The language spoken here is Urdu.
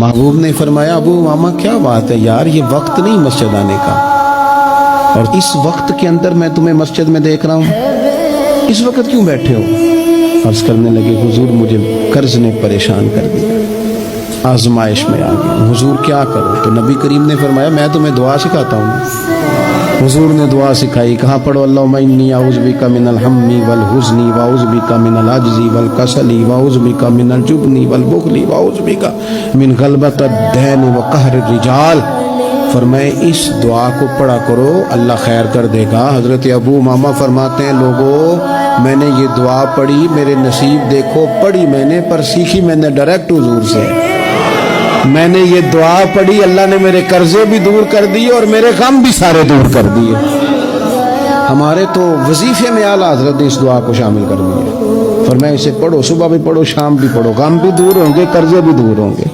محبوب نے فرمایا ابو امامہ کیا بات ہے یار، یہ وقت نہیں مسجد آنے کا، اور اس وقت کے اندر میں تمہیں مسجد میں دیکھ رہا ہوں، اس وقت کیوں بیٹھے ہو؟ عرض کرنے لگے حضور مجھے قرض نے پریشان کر دیا، آزمائش میں آ گیا، حضور کیا کروں؟ تو نبی کریم نے فرمایا میں تمہیں دعا سکھاتا ہوں۔ حضور نے دعا سکھائی، کہاں پڑھو اللہم انی اعوذ بک من الہم والحزن واعوذ بک من العجز والکسل واعوذ بک من الجبن والبخل واعوذ بک من غلبۃ الدین وقہر الرجال۔ فرمائے اس دعا کو پڑھا کرو، اللہ خیر کر دے گا۔ حضرت ابو امامہ فرماتے ہیں لوگوں میں نے یہ دعا پڑھی، میرے نصیب دیکھو، پڑھی میں نے پر سیکھی میں نے ڈائریکٹ حضور سے۔ میں نے یہ دعا پڑھی، اللہ نے میرے قرضے بھی دور کر دیے اور میرے غم بھی سارے دور کر دیے۔ ہمارے تو وظیفے میں اعلیٰ حضرت نے اس دعا کو شامل کر دیا، فرمایا اسے پڑھو، صبح بھی پڑھو، شام بھی پڑھو، غم بھی دور ہوں گے، قرضے بھی دور ہوں گے۔